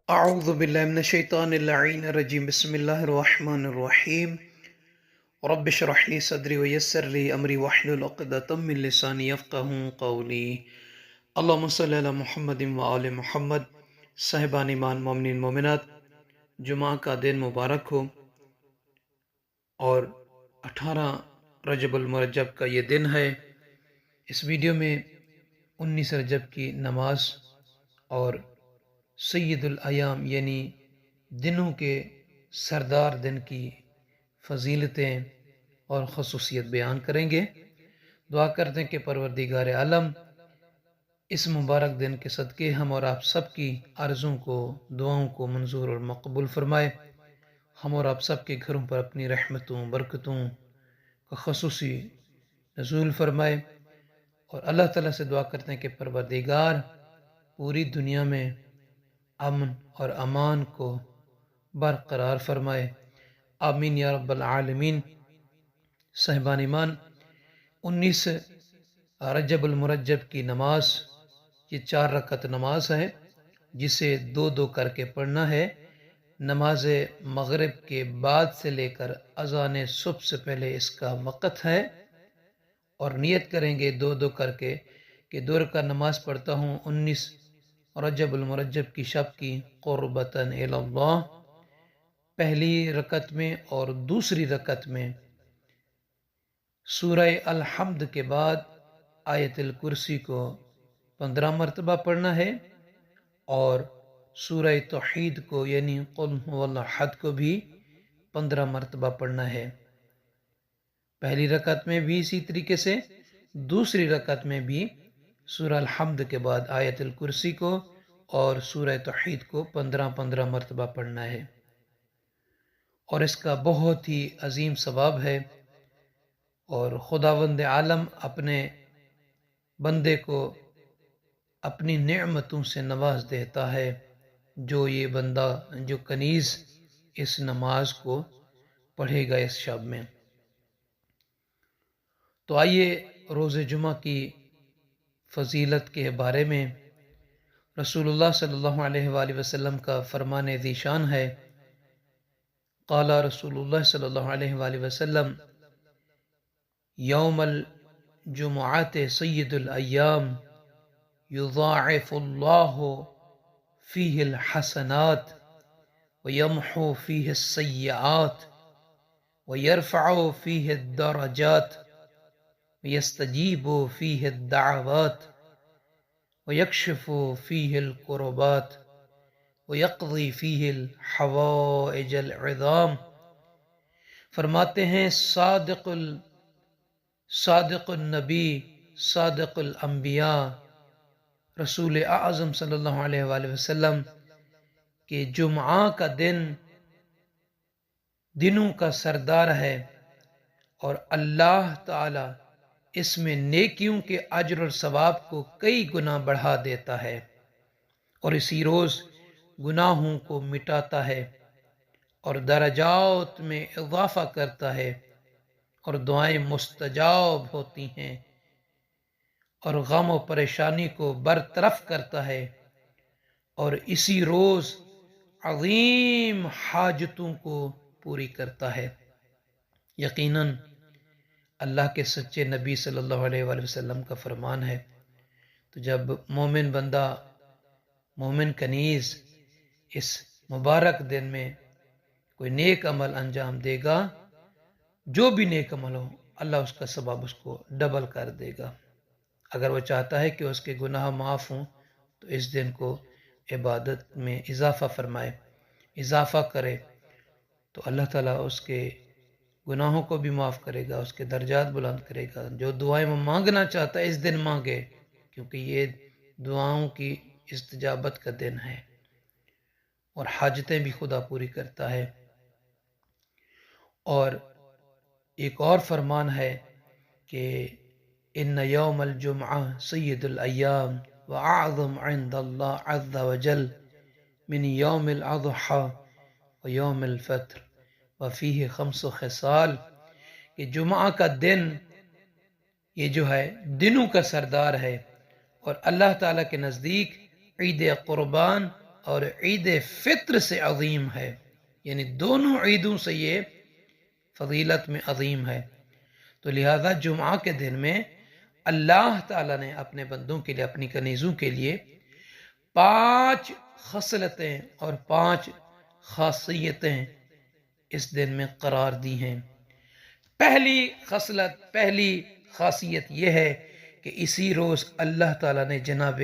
اعوذ باللہ من الشیطان اللعین الرجیم بسم اللہ الرحمن الرحیم رب اشرح لی صدری ویسر لی امری واحلل عقدۃ من لسانی یفقہوا قولی اللہم صلی علی محمد وآل محمد۔ صاحبان ایمان، مومنین مومنات، جمعہ کا دن مبارک ہو اور 18 رجب المرجب کا یہ دن ہے۔ اس ویڈیو میں 19 رجب کی نماز اور سید الایام یعنی دنوں کے سردار دن کی فضیلتیں اور خصوصیت بیان کریں گے۔ دعا کرتے ہیں کہ پروردگار عالم اس مبارک دن کے صدقے ہم اور آپ سب کی عرضوں کو، دعاؤں کو منظور اور مقبول فرمائے۔ ہم اور آپ سب کے گھروں پر اپنی رحمتوں، برکتوں کا خصوصی نزول فرمائے، اور اللہ تعالیٰ سے دعا کرتے ہیں کہ پروردگار پوری دنیا میں امن اور امان کو برقرار فرمائے، آمین یا رب العالمین۔ صاحبان ایمان، 19 رجب المرجب کی نماز یہ 4 رکعت نماز ہے، جسے 2 کر کے پڑھنا ہے۔ نماز مغرب کے بعد سے لے کر اذان صبح سے پہلے اس کا وقت ہے، اور نیت کریں گے 2 کر کے کہ 2 رکعت نماز پڑھتا ہوں 19 رجب المرجب کی شب کی قربتاً الی اللہ۔ پہلی رکعت میں اور دوسری رکعت میں سورہ الحمد کے بعد آیت الکرسی کو 15 مرتبہ پڑھنا ہے، اور سورہ توحید کو یعنی قل هو اللہ احد کو بھی 15 مرتبہ پڑھنا ہے۔ پہلی رکعت میں بھی اسی طریقے سے، دوسری رکعت میں بھی سورہ الحمد کے بعد آیت الکرسی کو اور سورہ توحید کو 15 مرتبہ پڑھنا ہے، اور اس کا بہت ہی عظیم ثواب ہے، اور خداوند عالم اپنے بندے کو اپنی نعمتوں سے نواز دیتا ہے جو یہ بندہ، جو کنیز اس نماز کو پڑھے گا اس شب میں۔ تو آئیے روز جمعہ کی فضیلت کے بارے میں رسول اللہ صلی اللہ علیہ وآلہ وسلم کا فرمان ذی شان ہے۔ قال رسول اللہ صلی اللہ علیہ وآلہ وسلم یوم الجمعات سید الایام یضاعف اللہ فیہ الحسنات ویمحو فیہ السیئات ویرفع فیہ الدرجات ویستجیب فیہ الدعوات ویکشف فیہ الکربات ویقضی فیہ الحوائج العظام۔ فرماتے ہیں صادق النبی، صادق الانبیاء، رسول اعظم صلی اللہ علیہ وآلہ وسلم کہ جمعہ کا دن دنوں کا سردار ہے، اور اللہ تعالی اس میں نیکیوں کے اجر اور ثواب کو کئی گنا بڑھا دیتا ہے، اور اسی روز گناہوں کو مٹاتا ہے اور درجات میں اضافہ کرتا ہے، اور دعائیں مستجاب ہوتی ہیں، اور غم و پریشانی کو برطرف کرتا ہے، اور اسی روز عظیم حاجتوں کو پوری کرتا ہے۔ یقیناً اللہ کے سچے نبی صلی اللہ علیہ وآلہ وسلم کا فرمان ہے، تو جب مومن بندہ، مومن کنیز اس مبارک دن میں کوئی نیک عمل انجام دے گا، جو بھی نیک عمل ہو اللہ اس کا ثواب اس کو ڈبل کر دے گا۔ اگر وہ چاہتا ہے کہ اس کے گناہ معاف ہوں تو اس دن کو عبادت میں اضافہ فرمائے، اضافہ کرے، تو اللہ تعالیٰ اس کے گناہوں کو بھی معاف کرے گا، اس کے درجات بلند کرے گا۔ جو دعائیں وہ مانگنا چاہتا ہے اس دن مانگے، کیونکہ یہ دعاؤں کی استجابت کا دن ہے، اور حاجتیں بھی خدا پوری کرتا ہے۔ اور ایک اور فرمان ہے کہ ان یوم الجمعہ سید الایام واعظم عند اللہ عز وجل من یوم الاضحی و یوم الفطر وفیہ 5 خصال، کہ جمعہ کا دن یہ جو ہے دنوں کا سردار ہے، اور اللہ تعالیٰ کے نزدیک عید قربان اور عید فطر سے عظیم ہے، یعنی دونوں عیدوں سے یہ فضیلت میں عظیم ہے۔ تو لہذا جمعہ کے دن میں اللہ تعالیٰ نے اپنے بندوں کے لیے، اپنی کنیزوں کے لیے 5 خصلتیں اور 5 خاصیتیں اس دن میں قرار دی ہیں۔ پہلی خصلت، پہلی خاصیت یہ ہے کہ اسی روز اللہ تعالیٰ نے جناب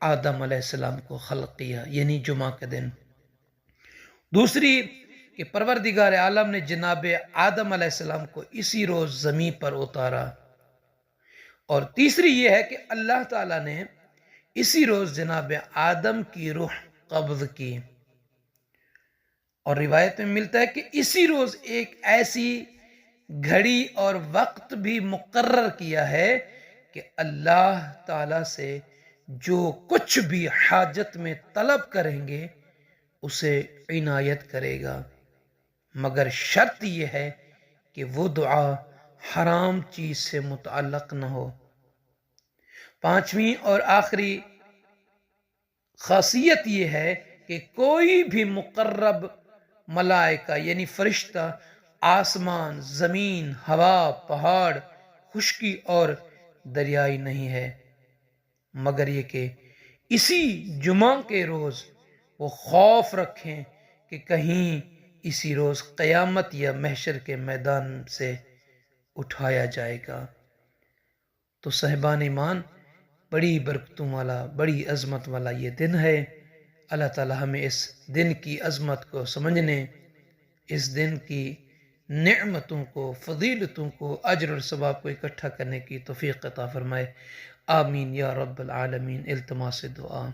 آدم علیہ السلام کو خلق کیا، یعنی جمعہ کے دن۔ دوسری کہ پروردگار عالم نے جناب آدم علیہ السلام کو اسی روز زمین پر اتارا۔ اور تیسری یہ ہے کہ اللہ تعالیٰ نے اسی روز جناب آدم کی روح قبض کی۔ اور روایت میں ملتا ہے کہ اسی روز ایک ایسی گھڑی اور وقت بھی مقرر کیا ہے کہ اللہ تعالیٰ سے جو کچھ بھی حاجت میں طلب کریں گے اسے عنایت کرے گا، مگر شرط یہ ہے کہ وہ دعا حرام چیز سے متعلق نہ ہو۔ 5ویں اور آخری خاصیت یہ ہے کہ کوئی بھی مقرب ملائکہ یعنی فرشتہ آسمان، زمین، ہوا، پہاڑ، خشکی اور دریائی نہیں ہے، مگر یہ کہ اسی جمعہ کے روز وہ خوف رکھیں کہ کہیں اسی روز قیامت یا محشر کے میدان سے اٹھایا جائے گا۔ تو صاحبان ایمان، بڑی برکتوں والا، بڑی عظمت والا یہ دن ہے۔ اللہ تعالیٰ ہمیں اس دن کی عظمت کو سمجھنے، اس دن کی نعمتوں کو، فضیلتوں کو، اجر اور ثواب کو اکٹھا کرنے کی توفیق عطا فرمائے۔ آمین یا رب العالمین۔ التماس دعا۔